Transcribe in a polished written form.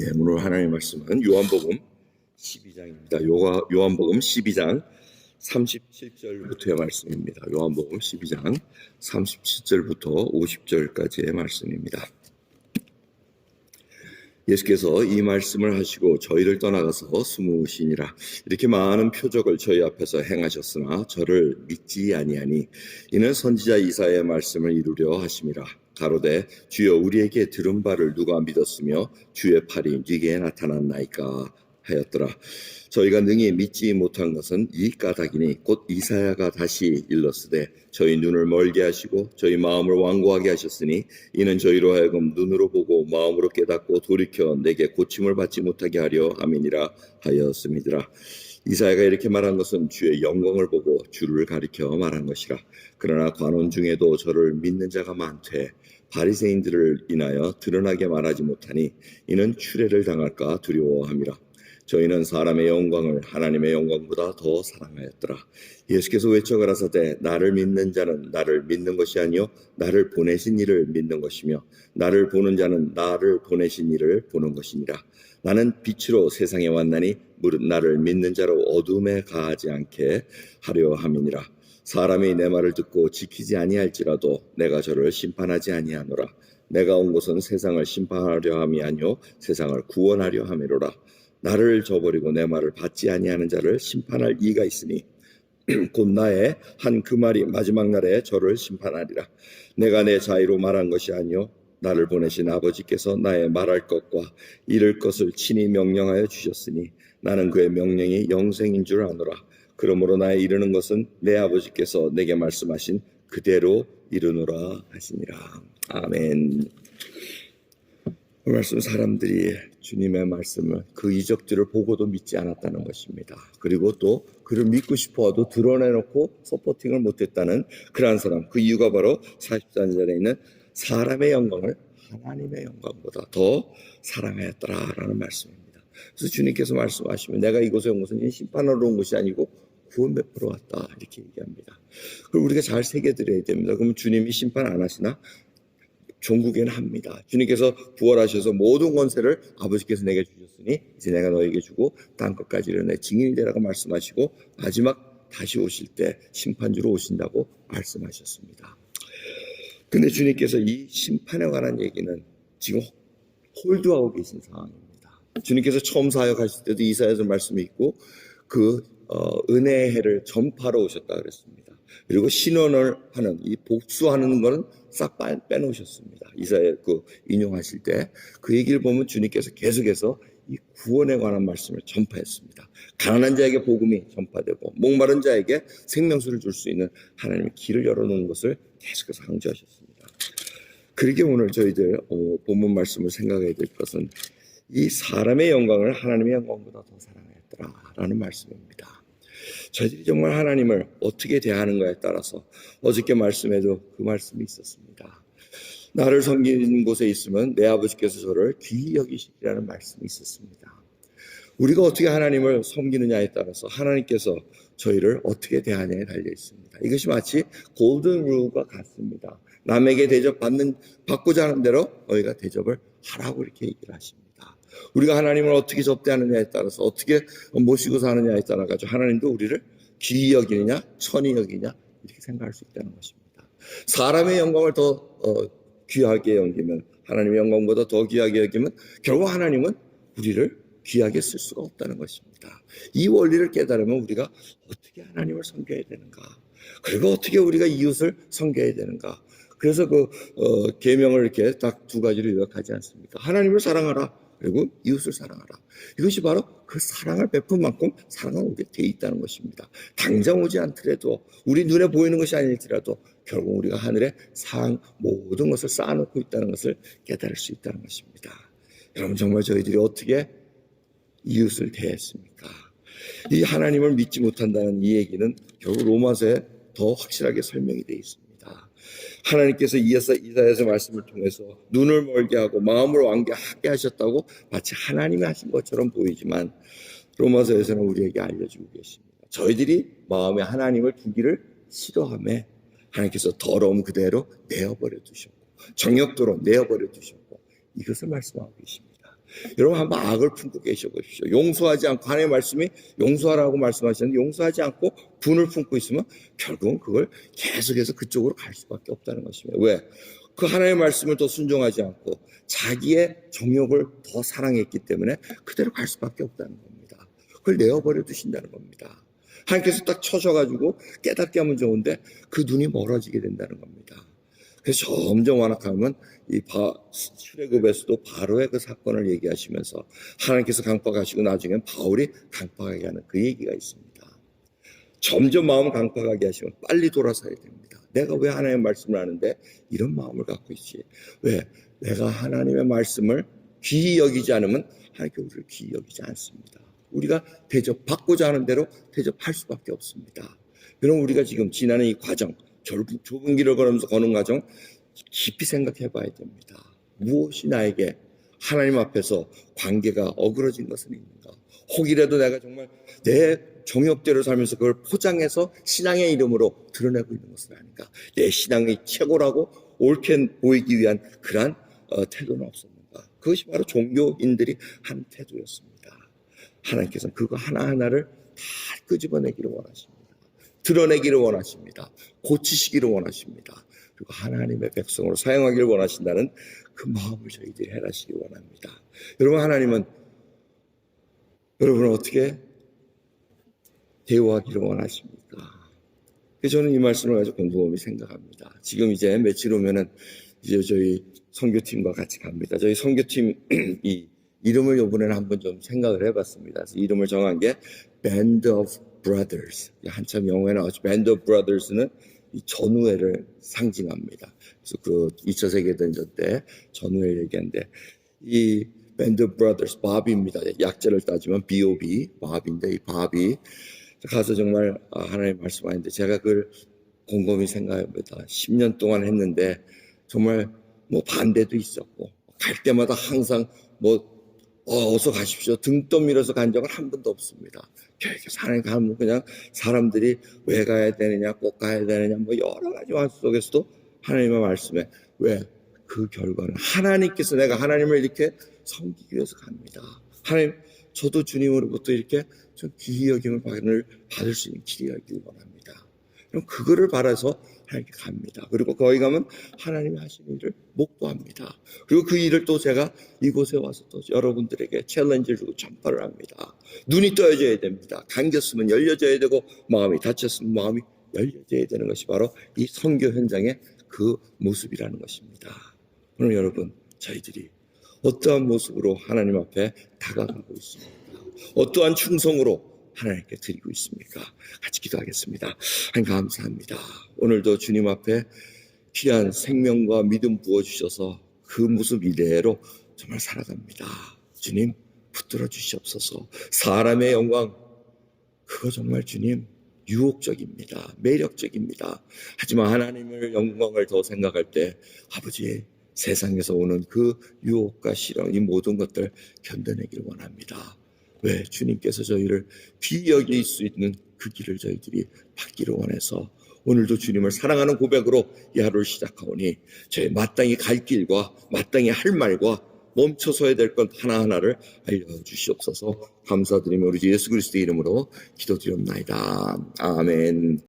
예, 오늘 하나님의 말씀은 요한복음 12장입니다. 요한복음 12장 37절부터의 말씀입니다. 요한복음 12장 37절부터 50절까지의 말씀입니다. 예수께서 이 말씀을 하시고 저희를 떠나가서 숨으시니라. 이렇게 많은 표적을 저희 앞에서 행하셨으나 저를 믿지 아니하니 이는 선지자 이사야의 말씀을 이루려 하심이라. 가로되 주여 우리에게 들은 바를 누가 믿었으며 주의 팔이 네게 나타났나이까 하였더라. 저희가 능히 믿지 못한 것은 이 까닭이니 곧 이사야가 다시 일렀으되 저희 눈을 멀게 하시고 저희 마음을 완고하게 하셨으니 이는 저희로 하여금 눈으로 보고 마음으로 깨닫고 돌이켜 내게 고침을 받지 못하게 하려 함이니라 하였음이더라. 이사야가 이렇게 말한 것은 주의 영광을 보고 주를 가리켜 말한 것이라. 그러나 관원 중에도 저를 믿는 자가 많되 바리새인들을 인하여 드러나게 말하지 못하니 이는 추례를 당할까 두려워함이라. 저희는 사람의 영광을 하나님의 영광보다 더 사랑하였더라. 예수께서 외쳐 가라사대 나를 믿는 자는 나를 믿는 것이 아니요 나를 보내신 이를 믿는 것이며 나를 보는 자는 나를 보내신 이를 보는 것이니라. 나는 빛으로 세상에 왔나니 무릇 나를 믿는 자로 어둠에 가하지 않게 하려 함이니라. 사람이 내 말을 듣고 지키지 아니할지라도 내가 저를 심판하지 아니하노라. 내가 온 것은 세상을 심판하려 함이 아니요 세상을 구원하려 함이로라. 나를 저버리고 내 말을 받지 아니하는 자를 심판할 이가 있으니 곧 나의 한 그 말이 마지막 날에 저를 심판하리라. 내가 내 자의로 말한 것이 아니요 나를 보내신 아버지께서 나의 말할 것과 이를 것을 친히 명령하여 주셨으니 나는 그의 명령이 영생인 줄 아노라. 그러므로 나의 이르는 것은 내 아버지께서 내게 말씀하신 그대로 이르노라 하시니라. 아멘. 그 말씀 사람들이 주님의 말씀을 그 이적들을 보고도 믿지 않았다는 것입니다. 그리고 또 그를 믿고 싶어도 드러내놓고 서포팅을 못했다는 그러한 사람, 그 이유가 바로 44절에 있는 사람의 영광을 하나님의 영광보다 더 사랑하였더라라는 말씀입니다. 그래서 주님께서 말씀하시면 내가 이곳에 온 것은 심판하러 온 것이 아니고 구원 베풀어 왔다 이렇게 얘기합니다. 그걸 우리가 잘 새겨드려야 됩니다. 그러면 주님이 심판 안 하시나? 종국에는 합니다. 주님께서 부활하셔서 모든 권세를 아버지께서 내게 주셨으니 이제 내가 너에게 주고 땅끝까지를 내 증인이 되라고 말씀하시고 마지막 다시 오실 때 심판주로 오신다고 말씀하셨습니다. 근데 주님께서 이 심판에 관한 얘기는 지금 홀드하고 계신 상황입니다. 주님께서 처음 사역하실 때도 이사야서 말씀이 있고 그 은혜의 해를 전파하러 오셨다 그랬습니다. 그리고 신원을 하는 이 복수하는 거는 싹 빼놓으셨습니다. 이사야 인용하실 때 그 얘기를 보면 주님께서 계속해서 이 구원에 관한 말씀을 전파했습니다. 가난한 자에게 복음이 전파되고 목마른 자에게 생명수를 줄 수 있는 하나님의 길을 열어놓은 것을 계속해서 강조하셨습니다. 그러게 오늘 저희들 본문 말씀을 생각해야 될 것은 이 사람의 영광을 하나님의 영광보다 더 사랑하였더라라는 말씀입니다. 저희들이 정말 하나님을 어떻게 대하는가에 따라서 어저께 말씀에도 그 말씀이 있었습니다. 나를 섬기는 곳에 있으면 내 아버지께서 저를 귀히 여기시리라는 말씀이 있었습니다. 우리가 어떻게 하나님을 섬기느냐에 따라서 하나님께서 저희를 어떻게 대하냐에 달려 있습니다. 이것이 마치 골든 룰과 같습니다. 남에게 받고자 하는 대로 너희가 대접을 하라고 이렇게 얘기를 하십니다. 우리가 하나님을 어떻게 접대하느냐에 따라서 어떻게 모시고 사느냐에 따라 가지고 하나님도 우리를 귀히 여기느냐 천히 여기냐 이렇게 생각할 수 있다는 것입니다. 사람의 영광을 더 귀하게 여기면 하나님의 영광보다 더 귀하게 여기면 결국 하나님은 우리를 귀하게 쓸 수가 없다는 것입니다. 이 원리를 깨달으면 우리가 어떻게 하나님을 섬겨야 되는가, 그리고 어떻게 우리가 이웃을 섬겨야 되는가. 그래서 계명을 이렇게 딱 두 가지로 요약하지 않습니까? 하나님을 사랑하라, 그리고 이웃을 사랑하라. 이것이 바로 그 사랑을 베푼 만큼 사랑은 우리에 돼 있다는 것입니다. 당장 오지 않더라도, 우리 눈에 보이는 것이 아닐지라도 결국 우리가 하늘에 모든 것을 쌓아놓고 있다는 것을 깨달을 수 있다는 것입니다. 여러분, 정말 저희들이 어떻게 이웃을 대했습니까? 이 하나님을 믿지 못한다는 이 얘기는 결국 로마서에 더 확실하게 설명이 되어 있습니다. 하나님께서 이사야서 말씀을 통해서 눈을 멀게 하고 마음을 완고하게 하셨다고 마치 하나님이 하신 것처럼 보이지만 로마서에서는 우리에게 알려주고 계십니다. 저희들이 마음에 하나님을 두기를 싫어하며 하나님께서 더러움 그대로 내어버려 두셨고 정욕도로 내어버려 두셨고 이것을 말씀하고 계십니다. 여러분 한번 악을 품고 계셔 보십시오. 용서하지 않고 하나님의 말씀이 용서하라고 말씀하셨는데 용서하지 않고 분을 품고 있으면 결국은 그걸 계속해서 그쪽으로 갈 수밖에 없다는 것입니다. 왜? 그 하나님의 말씀을 더 순종하지 않고 자기의 정욕을 더 사랑했기 때문에 그대로 갈 수밖에 없다는 겁니다. 그걸 내어버려 두신다는 겁니다. 하나님께서 딱 쳐셔가지고 깨닫게 하면 좋은데 그 눈이 멀어지게 된다는 겁니다. 그래서 점점 완악하면 이 출애굽에서도 바로의 그 사건을 얘기하시면서 하나님께서 강박하시고 나중엔 바울이 강박하게 하는 그 얘기가 있습니다. 점점 마음 강박하게 하시면 빨리 돌아서야 됩니다. 내가 왜 하나님의 말씀을 하는데 이런 마음을 갖고 있지? 왜? 내가 하나님의 말씀을 귀히 여기지 않으면 하나님께 우리를 귀히 여기지 않습니다. 우리가 대접받고자 하는 대로 대접할 수밖에 없습니다. 그럼 우리가 지금 지나는 이 과정, 좁은 길을 걸으면서 거는 과정 깊이 생각해 봐야 됩니다. 무엇이 나에게 하나님 앞에서 관계가 어그러진 것은 있는가? 혹이라도 내가 정말 내 정욕대로 살면서 그걸 포장해서 신앙의 이름으로 드러내고 있는 것은 아닌가? 내 신앙이 최고라고 옳게 보이기 위한 그러한 태도는 없었는가? 그것이 바로 종교인들이 하는 태도였습니다. 하나님께서는 그거 하나하나를 다 끄집어내기를 원하십니다. 드러내기를 원하십니다. 고치시기를 원하십니다. 그리고 하나님의 백성으로 사용하기를 원하신다는 그 마음을 저희들이 해라시기 원합니다. 여러분, 하나님은 여러분을 어떻게 대우하기를 원하십니까? 그래서 저는 이 말씀을 가지고 곰곰이 생각합니다. 지금 이제 며칠 후면은 이제 저희 선교팀과 같이 갑니다. 저희 선교팀 이 이름을 이번에는 한번 좀 생각을 해봤습니다. 그래서 이름을 정한 게 Band of Brothers. 한참 영어에 나왔죠. Band of Brothers는 이 전우회를 상징합니다. 그래서 그 2차 세계대전 때 전우회를 얘기하는데 이 Band of Brothers, 바비입니다. 약자를 따지면 B.O.B. 바비인데 이 바비 가서 정말 하나님 말씀하는데 제가 그걸 곰곰이 생각해봅니다. 10년 동안 했는데 정말 뭐 반대도 있었고 갈 때마다 항상 뭐 어서 가십시오. 등 떠밀어서 간 적은 한 번도 없습니다. 계속 하나님 가면 그냥 사람들이 왜 가야 되느냐, 꼭 가야 되느냐, 뭐 여러 가지 말씀 속에서도 하나님의 말씀에 왜 그 결과는 하나님께서 내가 하나님을 이렇게 섬기기 위해서 갑니다. 하나님, 저도 주님으로부터 이렇게 좀 귀히 여김을 받을 수 있는 길이 여기를 원합니다. 그럼 그거를 바라서 하나님께 갑니다. 그리고 거기 가면 하나님이 하신 일을 목도합니다. 그리고 그 일을 또 제가 이곳에 와서 또 여러분들에게 챌린지를 주고 전파를 합니다. 눈이 떠져야 됩니다. 감겼으면 열려져야 되고 마음이 닫혔으면 마음이 열려져야 되는 것이 바로 이 선교 현장의 그 모습이라는 것입니다. 오늘 여러분, 저희들이 어떠한 모습으로 하나님 앞에 다가가고 있습니까? 어떠한 충성으로 하나님께 드리고 있습니까? 같이 기도하겠습니다. 하나님 감사합니다. 오늘도 주님 앞에 귀한 생명과 믿음 부어주셔서 그 모습 이대로 정말 살아갑니다. 주님 붙들어 주시옵소서. 사람의 영광, 그거 정말 주님 유혹적입니다. 매력적입니다. 하지만 하나님의 영광을 더 생각할 때 아버지 세상에서 오는 그 유혹과 시련, 이 모든 것들 견뎌내기를 원합니다. 왜? 주님께서 저희를 귀히 여길 수 있는 그 길을 저희들이 받기를 원해서 오늘도 주님을 사랑하는 고백으로 이 하루를 시작하오니 저희 마땅히 갈 길과 마땅히 할 말과 멈춰서야 될 것 하나하나를 알려주시옵소서. 감사드리며 우리 주 예수 그리스도의 이름으로 기도드리옵나이다. 아멘.